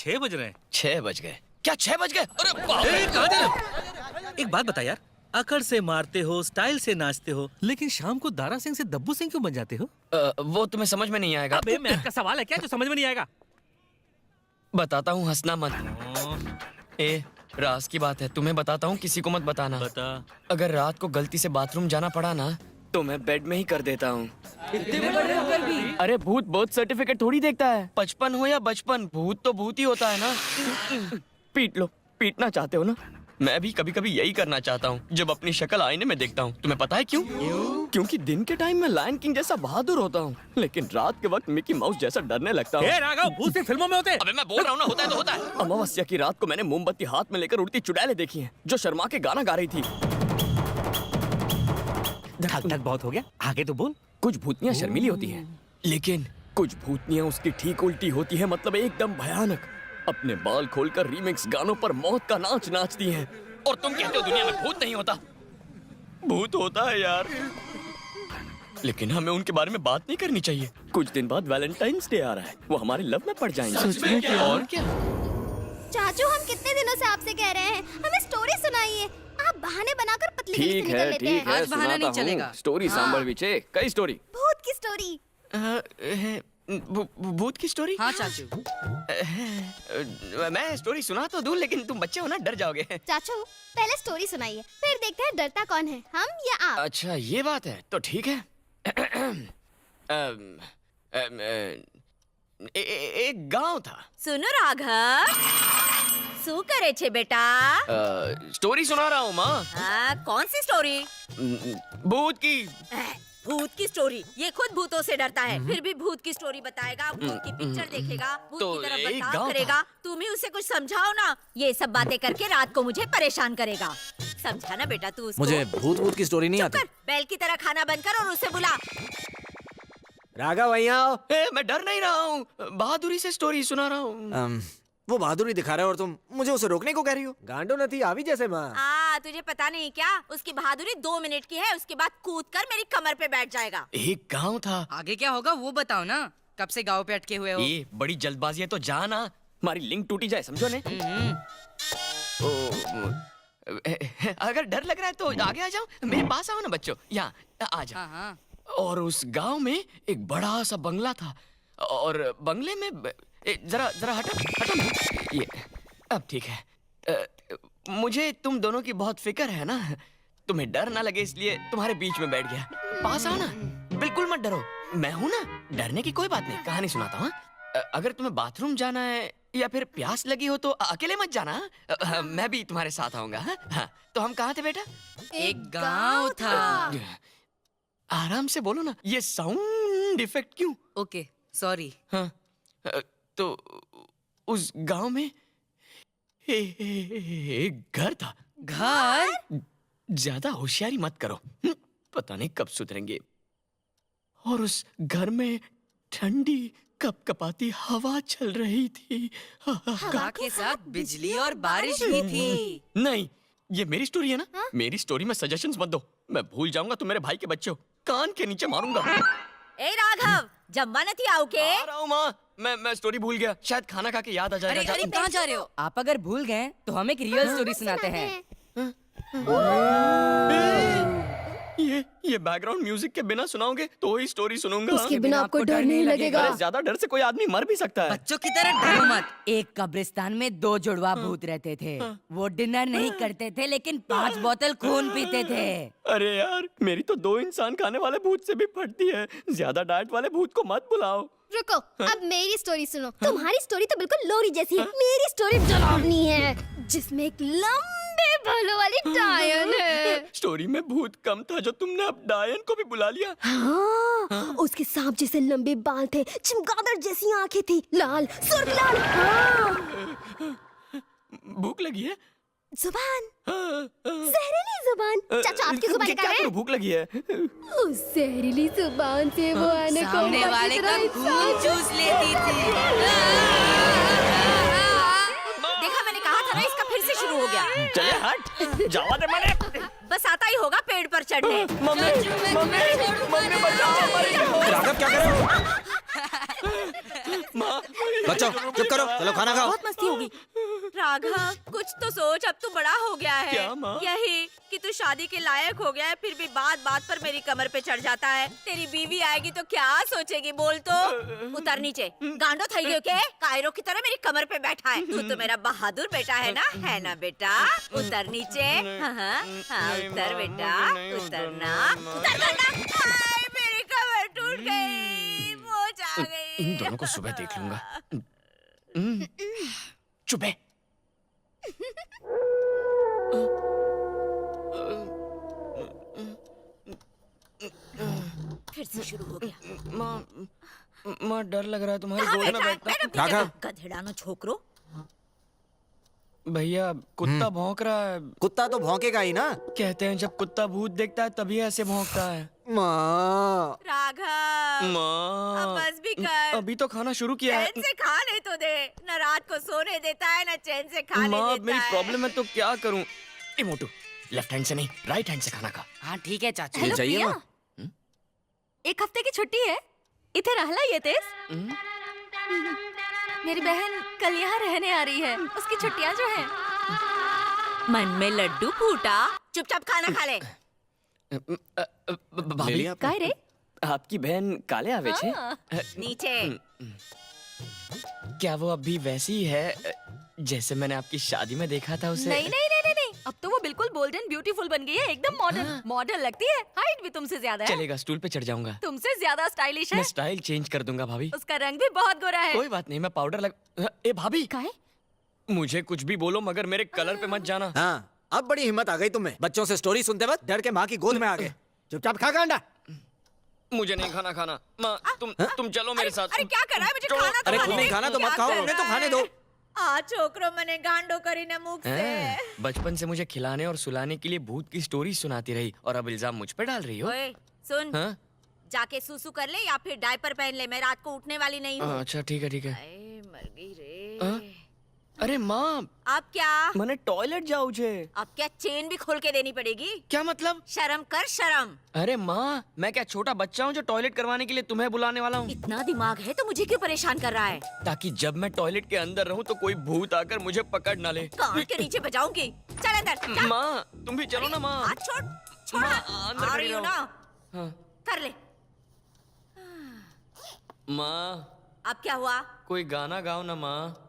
6 बज रहे हैं। 6 बज गए? क्या 6 बज गए? अरे बाप रे! कहाँ थे? एक बात बता यार, अकड़ से मारते हो, स्टाइल से नाचते हो, लेकिन शाम को दारा सिंह से दब्बू सिंह क्यों बन जाते हो? वो तुम्हें समझ में नहीं आएगा। अबे मैथ का सवाल है क्या जो समझ में नहीं आएगा? बताता हूँ, हंसना मत। राज की बात है, तुम्हें बताता हूँ, किसी को मत बताना। बता। अगर रात को गलती से बाथरूम जाना पड़ा ना, तो मैं बेड में ही कर देता हूँ। अरे भूत बहुत सर्टिफिकेट थोड़ी देखता है। 55 हो या बचपन, भूत तो भूत ही होता है ना। पीट लो। पीटना चाहते हो ना? मैं भी कभी कभी यही करना चाहता हूँ जब अपनी शक्ल आईने में देखता हूँ। तुम्हें पता है क्यों? क्योंकि दिन के टाइम में लायन किंग जैसा बहादुर होता हूँ, लेकिन रात के वक्त मिकी माउस जैसा डरने लगता हूँ। राघव, भूत सिर्फ फिल्मों में होते हैं। अबे मैं बोल रहा हूँ ना, होता है तो होता है। अमावस्या की रात को मैंने मोमबत्ती हाथ में लेकर उड़ती चुड़ैलें देखी हैं, जो शर्मा के गाना गा रही थी। धक धक बहुत हो गया, आगे तो बोल। कुछ भूतनियाँ शर्मीली होती हैं, लेकिन कुछ भूतनियाँ उसकी ठीक उल्टी होती हैं, मतलब एकदम भयानक। अपने बाल खोलकर रीमिक्स गानों पर मौत का नाच नाचती हैं। और तुम कहते हो दुनिया में भूत नहीं होता? भूत होता है यार, लेकिन हमें उनके बारे में बात नहीं करनी चाहिए। कुछ दिन बाद वैलेंटाइंस डे आ रहा है, वो हमारे लव में पड़ जाएंगे। और क्या? चाचू, हम कितने दिनों से आपसे कह रहे हैं हमें स्टोरी सुनाइए, आप बहाने बनाकर पतली गली से निकल लेते हैं। आज बहाना नहीं चलेगा। स्टोरी सांभर विचे, कई स्टोरी। भूत की स्टोरी। भूत की स्टोरी? हाँ चाचू। मैं स्टोरी सुना तो दूं, लेकिन तुम बच्चे हो ना, डर जाओगे। चाचू, पहले स्टोरी सुनाइए, फिर देखते हैं डरता कौन है, हम या आप। अच्छा ये बात है, तो ठीक है। एक गांव था। सुनो राघव, શું કરે છે બેટા? स्टोरी सुना रहा हूँ माँ। हाँ, कौन सी स्टोरी? भूत की। भूत की स्टोरी? ये खुद भूतों से डरता है, फिर भी भूत की स्टोरी बताएगा, भूत की पिक्चर देखेगा, भूत तो की तरफ एक बर्ताव गाँव करेगा। तुम ही उसे कुछ समझाओ ना, ये सब बातें करके रात को मुझे परेशान करेगा। समझा ना बेटा तू उसको? मुझे भूत की स्टोरी नहीं चुप आती। कर, बैल की तरह खाना बंद कर और उसे बुला। राघव यहाँ आओ। मैं डर नहीं रहा हूँ, बहादुरी से स्टोरी सुना रहा हूँ। वो बहादुरी दिखा रहा है और तुम मुझे उसे रोकने को कह रही हो? गांडो नथी आवी जैसे माँ। तुझे पता नहीं क्या? उसकी बहादुरी 2 मिनट की है, उसके बाद कूद कर मेरी कमर पे बैठ जाएगा। एक गांव था। आगे क्या होगा वो बताओ ना, कब से गांव पे अटके हुए हो? ये बड़ी जल्दबाजी है तो जा ना, हमारी लिंक टूटी जाए, समझो ने। अगर डर लग रहा है तो आगे आ जाओ, मेरे पास आओ ना बच्चों, यहाँ आ जाओ। हाँ। और उस गांव में एक बड़ा सा बंगला था, और बंगले में जरा हटो ना। ये अब ठीक है। मुझे तुम दोनों की बहुत फिक्र है ना, तुम्हें डर ना लगे इसलिए तुम्हारे बीच में बैठ गया। पास आओ ना, बिल्कुल मत डरो, मैं हूं ना, डरने की कोई बात नहीं। कहानी सुनाता हूँ। अगर तुम्हें बाथरूम जाना है या फिर प्यास लगी हो तो अकेले मत जाना, मैं भी तुम्हारे साथ आऊंगा। हाँ, तो हम कहाँ थे बेटा? एक गांव था। आराम से बोलो ना, ये साउंड इफेक्ट क्यों? Okay sorry. हाँ, तो उस गांव में एक घर था। घर? ज्यादा होशियारी मत करो, पता नहीं कब सुधरेंगे। और उस घर में ठंडी कपकपाती हवा चल रही थी। हवा के साथ बिजली और बारिश भी थी। नहीं, ये मेरी स्टोरी है ना। मेरी स्टोरी में सजेशंस मत दो, मैं भूल जाऊंगा तो मेरे भाई के बच्चे हो, कान के नीचे मारूंगा। ए राघव, जम्मा नहीं आओ के? आ रहा हूँ माँ, मैं स्टोरी भूल गया, शायद खाना खा के याद आ जाएगा। अरे कहाँ जा रहे हो? आप अगर भूल गए तो हम एक रियल स्टोरी सुनाते हैं। ये बैकग्राउंड म्यूजिक के बिना सुनाओगे तो ही स्टोरी सुनूंगा। इसके बिना आपको डर नहीं लगेगा। अरे ज्यादा डर से कोई आदमी मर भी सकता है। बच्चों की तरह डरो मत। एक कब्रिस्तान में 2 जुड़वा भूत रहते थे। वो डिनर नहीं करते थे, लेकिन 5 बोतल खून पीते थे। अरे यार, मेरी तो 2 इंसान खाने वाले भूत से भी फटती है, ज्यादा डाइट वाले भूत को मत बुलाओ। रुको, अब मेरी स्टोरी सुनो। तुम्हारी स्टोरी तो बिल्कुल लोरी जैसी है, मेरी स्टोरी डरावनी है, जिसमें एक लंबे बालों वाली डायन है। स्टोरी में भूत कम था जो तुमने अब डायन को भी बुला लिया। हाँ, उसके सांप जैसे लंबे बाल थे, चमगादड़ जैसी आंखें थी, लाल सुर्ख लाल। हाँ। भूख लगी है? जुबान, जहरीली जुबान। चाचा, आपकी जुबान क्या कहाँ है? भूख लगी है? उस जहरीली जुबान से वो सामने वाले का खून चूस लेती थी। देखा, मैंने कहा था ना, इसका फिर से शुरू हो गया। चले हट, जावा दे मैंने। बस आता ही होगा पेड़ पर चढ़ने। मम्मी बचाओ, मम्मी। राघव क्या कर रहे हो? बच्चों चुप करो, चलो खाना खाओ। बहुत मस्ती होगी। राघव कुछ तो सोच, अब तू बड़ा हो गया है। क्या माँ? यही कि तू शादी के लायक हो गया है, फिर भी बात बात पर मेरी कमर पे चढ़ जाता है। तेरी बीवी आएगी तो क्या सोचेगी बोल तो। उतर नीचे, गांडो थई गयो के कायरो की तरह मेरी कमर पे बैठा है। तू तो मेरा बहादुर बेटा है ना बेटा। उतर नीचे। हाँ, उतर बेटा, उतरना, उतर बेटा। हाय, मेरी कमर टूट गई, मोच आ गई। इन दोनों को सुबह देख लूंगा। चुप है। फिर से शुरू हो गया। माँ डर लग रहा है तुम्हारी कहाँ गोद में बैठा है? बैठना। बैठो पीछे राघव। तो। गधेड़ानो छोकरो। भैया कुत्ता भौंक रहा है। कुत्ता तो भौंकेगा ही ना। कहते हैं जब कुत्ता भूत देखता है तभी ऐसे भौंकता है। माँ राघव माँ अब बस भी कर। अभी तो खाना शुरू किया है। चैन से खाने तो दे। न रात को सोने देता है न चैन से खाने माँ अब देता मेरी है। प्रॉब्लम है तो क्या करूँ। ए मोटू, लेफ्ट हैंड से नहीं राइट हैंड से खाना खा। हाँ ठीक है चाचू। ये चाहिए प्रिया, माँ। एक हफ्ते की छुट्टी है, इथे रहला ये तेज। मेरी बहन कल यहाँ रहने आ रही है, उसकी छुट्टियाँ जो हैं। मन में लड्डू फूटा, चुपचाप खाना खा ले। ले भाभी लिया आपने? काय रे? आपकी बहन काले आवे छे? नीचे। क्या वो अभी वैसी ही है जैसे मैंने आपकी शादी में देखा था उसे? नहीं नहीं नहीं नहीं नहीं, अब तो वो बिल्कुल बोल्ड एंड ब्यूटीफुल बन गई है, एकदम मॉडर्न। मॉडर्न लगती है, हाइट भी तुमसे ज्यादा है, चलेगा, स्टूल पे चढ़ जाऊंगा। तुमसे ज्यादा स्टाइलिश मैं है। स्टाइल चेंज कर दूंगा भाभी। उसका रंग भी बहुत गोरा है। कोई बात नहीं, मैं पाउडर लग। ए भाभी, काहे? मुझे कुछ भी बोलो मगर मेरे कलर पे मत जाना। हाँ अब बड़ी हिम्मत आ गई तुम्हें। बच्चों से स्टोरी सुनते वक्त डर के माँ की गोद में आ गए। चुपचाप खा गांडा। मुझे नहीं खाना। माँ तुम चलो मेरे साथ। अरे क्या कर रहा है, मुझे खाना तो अरे खाने खुद नहीं दे। खाना तो मत क्या खाओ, कर उन्हें तो रहा खाने है? दो। आ छोकरो मने गांडो करी न मुख से। बचपन से मुझे खिलाने और सुलाने के लिए भूत की स्टोरी सुनाती रही और अब इल्जाम मुझ पे डाल रही हो। ओए सुन, हाँ? जाके सूसू कर ले या फिर डायपर पहन ले, मैं रात को उठने वाली नहीं हूँ। अच्छा ठीक है। अरे मर गई रे। हाँ? अरे माँ, अब क्या? मैंने टॉयलेट जाओ छे। अब क्या चेन भी खोल के देनी पड़ेगी? क्या मतलब? शर्म कर शर्म। अरे माँ, मैं क्या छोटा बच्चा हूँ जो टॉयलेट करवाने के लिए तुम्हें बुलाने वाला हूँ? इतना दिमाग है तो मुझे क्यों परेशान कर रहा है? ताकि जब मैं टॉयलेट के अंदर रहूँ तो कोई भूत आकर मुझे पकड़ ना ले। कान के नीचे बजाऊंगी। चल अंदर जा। माँ तुम भी चलो ना माँ। हाथ छोड़, छोड़ माँ, हाथ। अंदर आ खड़ी रही हूँ रहो। ना, हाँ। कर ले। माँ अब क्या हुआ? कोई गाना गाओ ना माँ।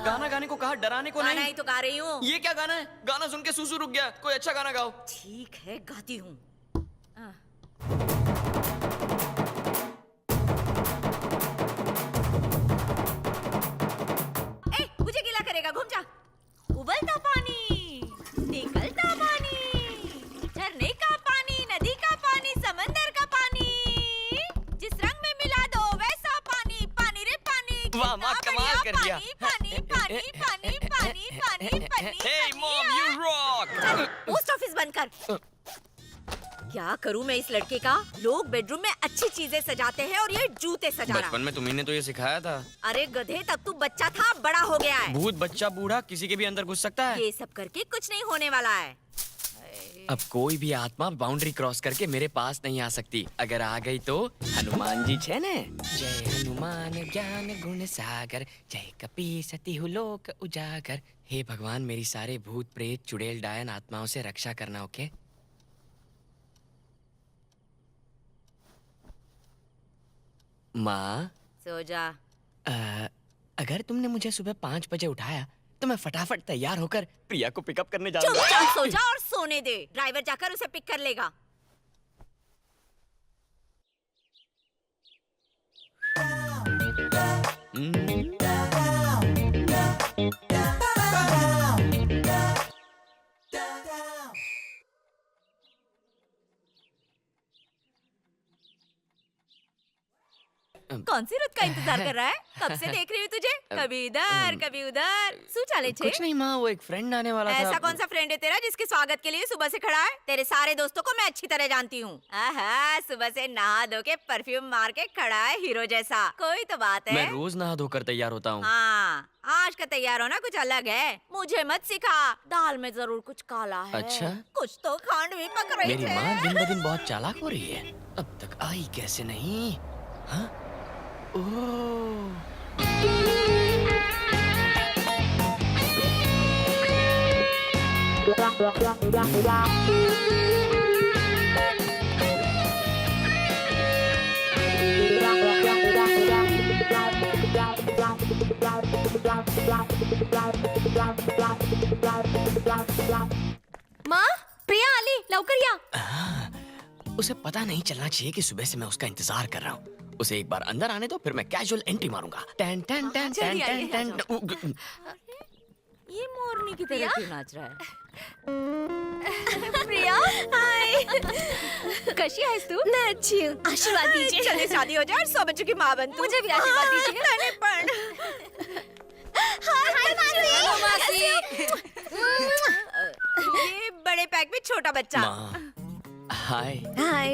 गाना गाने को कहा, डराने को गाना नहीं। ही तो गा रही हूँ। ये क्या गाना है? गाना सुन के सुसु रुक गया। कोई अच्छा गाना गाओ। ठीक है गाती हूँ। ए, मुझे गीला करेगा, घूम जा। उबलता पानी, निकलता पानी, झरने का पानी, नदी का पानी, समंदर का पानी, जिस रंग में मिला दो वैसा पानी, पानी रे पानी। वाह, माँ, कितना कमाल बढ़िया कर दिया। पानी, पानी, पानी, पानी, पानी, पानी, पानी, Hey mom, you rock! Post office बंद कर। क्या करूं मैं इस लड़के का? लोग बेडरूम में अच्छी चीजें सजाते हैं और ये जूते सजा रहा बचपन है। में तुम्ही ने तो ये सिखाया था। अरे गधे, तब तू बच्चा था, अब बड़ा हो गया है। भूत बच्चा बूढ़ा किसी के भी अंदर घुस सकता है। ये सब करके कुछ नहीं होने वाला है। अब कोई भी आत्मा बाउंड्री क्रॉस करके मेरे पास नहीं आ सकती। अगर आ गई तो हनुमान जी छे ने। जय हनुमान ज्ञान गुण सागर, जय कपी सती लोक उजागर। हे भगवान, मेरी सारे भूत प्रेत चुड़ैल डायन आत्माओं से रक्षा करना। ओके माँ, सो जा। अगर तुमने मुझे सुबह 5 बजे उठाया तो मैं फटाफट तैयार होकर प्रिया को पिकअप करने जाऊंगा। चुपचाप सो जा और सोने दे। ड्राइवर जाकर उसे पिक कर लेगा। कौन सी रुत का इंतजार कर रहा है? कब से देख रही हूँ तुझे, कभी इधर कभी उधर। सू चाले छे? कुछ नहीं माँ, वो एक फ्रेंड आने वाला था। ऐसा कौन सा फ्रेंड है तेरा जिसके स्वागत के लिए सुबह से खड़ा है? तेरे सारे दोस्तों को मैं अच्छी तरह जानती हूँ। आहा, सुबह से नहा धो के परफ्यूम मार के खड़ा है हीरो जैसा। कोई तो बात है। मैं रोज नहा धोकर तैयार होता हूँ। हाँ, आज का तैयार होना कुछ अलग है। मुझे मत सिखा, दाल में जरूर कुछ काला है। अच्छा? कुछ तो खांड भी पक रही मेरी है। माँ दिन ब दिन बहुत चालाक हो रही है। अब तक आई कैसे नहीं? हाँ? ओह। माँ, प्रिया आली, लवकर या. उसे पता नहीं चलना चाहिए कि सुबह से मैं उसका इंतजार कर रहा हूँ. उसे एक बार अंदर आने दो, फिर मैं कैजुअल एंट्री मारूंगा. टन टन टन टन टन टन. ये मोरनी की तरह क्यों नाच रहा है? प्रिया, हाय. कशी आहेस तू? मैं अच्छी हूँ. आशीर्वाद दीजिए. चले शादी हो जाए और 100 बच्चों की माँ बन तू. मुझे भी आशीर्वाद दीजिए. मैंने पण. हाय मासी. ये बड़े पैक में छोटा बच्चा. माँ, हाय. हाय.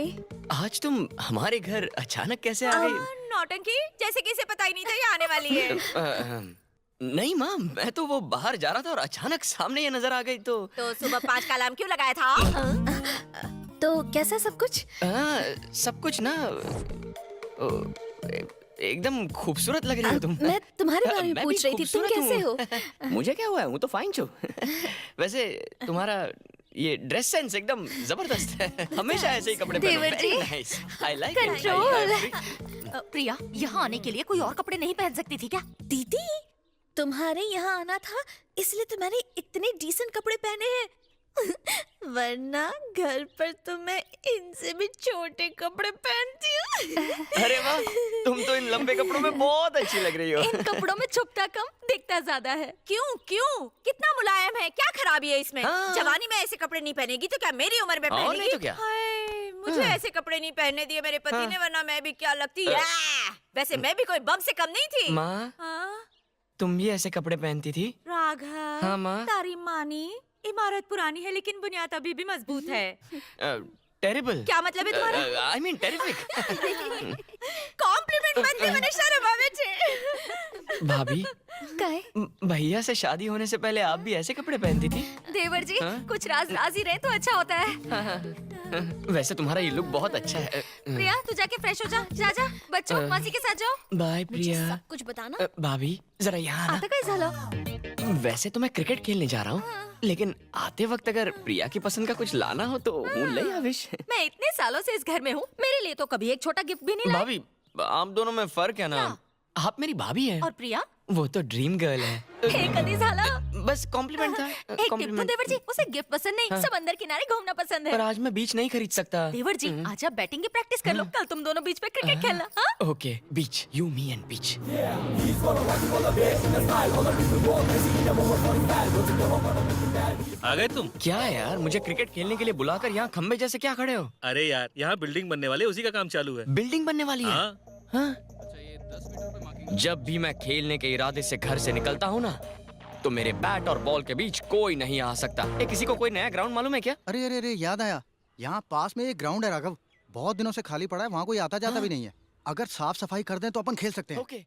आज तुम हमारे घर अचानक कैसे आ गई? नौटंकी, जैसे किसे पता ही नहीं था ये आने वाली है. नहीं माँ, मैं तो वो बाहर जा रहा था और अचानक सामने ये नजर आ गई तो सुबह 5 का अलार्म क्यों लगाया था? तो कैसा सब कुछ? सब कुछ ना एकदम खूबसूरत लग रही हो तुम. मैं तुम्हारे बारे में मैं पूछ भी रही थी. तुम खूबसूरत कैसे हूँ. हो? मुझे क्या हुआ है, हूँ तो फाइन छू. वैसे तुम्हारा ये ड्रेस सेंस एकदम जबरदस्त है. हमेशा ऐसे ही कपड़े पहनो. देवर जी. Very nice. I like it. Control. Priya, यहाँ आने के लिए कोई और कपड़े नहीं पहन सकती थी क्या? दीदी, तुम्हारे यहाँ आना था इसलिए तो मैंने इतने डिसेंट कपड़े पहने हैं. वरना घर पर तो मैं इनसे भी छोटे कपड़े पहनती हूँ. अरे वाह, तुम तो इन लंबे कपड़ों में बहुत अच्छी लग रही हो. इन कपड़ों में छुपता कम दिखता ज्यादा है. क्यों क्यों? कितना मुलायम है, क्या खराबी है इसमें? हाँ। जवानी में ऐसे कपड़े नहीं पहनेगी तो क्या मेरी उम्र में और नहीं पहनेगी? तो क्या? हाय, मुझे ऐसे कपड़े नहीं पहनने दिए मेरे पति ने, वरना मैं भी क्या लगती है. वैसे मैं भी कोई बम से कम नहीं थी. माँ, हाँ? तुम भी ऐसे कपड़े पहनती थी? राघव, हाँ, माँ? तारी मानी, इमारत पुरानी है लेकिन बुनियाद अभी भी मजबूत है. टेरिबल. क्या मतलब है तुम्हारा? I mean terrific. कॉम्प्लीमेंट बनते મને શરમ આવે છે. भाभी, काय? भैया से शादी होने से पहले आप भी ऐसे कपड़े पहनती थी? देवर जी, हाँ? कुछ राज ही रहे तो अच्छा होता है. वैसे तुम्हारा ये लुक बहुत अच्छा है. प्रिया, तू जाके फ्रेश हो जा. जा बच्चों मासी के साथ जाओ. बाय प्रिया. सब कुछ बताना. भाभी, जरा यहाँ आना. आता काय झालं? वैसे तो मैं क्रिकेट खेलने जा रहा हूँ, लेकिन आते वक्त अगर प्रिया की पसंद का कुछ लाना हो तो हूँ ले आविश. मैं इतने सालों से इस घर में हूँ, मेरे लिए तो कभी एक छोटा गिफ्ट भी नहीं लाए. भाभी, आप दोनों में फर्क है ना. आप मेरी भाभी हैं. और प्रिया, वो तो ड्रीम गर्ल है. हे कधी झालं. बस कॉम्प्लीमेंट था. एक टिप तो देवर जी, उसे गिफ्ट पसंद नहीं, समंदर किनारे घूमना पसंद पर है. आज मैं बीच नहीं खरीद सकता. देवर जी, आज आप बैटिंग की प्रैक्टिस कर लो. कल तुम दोनों बीच पे क्रिकेट खेलना. हाँ? Okay, beach. You me and beach. आ गए तुम? क्या है यार, मुझे क्रिकेट खेलने के लिए बुलाकर यहाँ खंबे जैसे क्या खड़े हो? अरे यार, यहाँ बिल्डिंग बनने वाले उसी का काम चालू है. बिल्डिंग बनने वाली है. हाँ. हाँ? जब भी मैं खेलने के इरादे से घर से निकलता हूँ ना, तो मेरे बैट और बॉल के बीच कोई नहीं आ सकता. किसी को कोई नया ग्राउंड मालूम है क्या? अरे अरे अरे, याद आया. यहाँ पास में एक ग्राउंड है राघव. बहुत दिनों से खाली पड़ा है, वहाँ कोई आता जाता भी नहीं है. अगर साफ सफाई कर दें तो अपन खेल सकते हैं. ओके.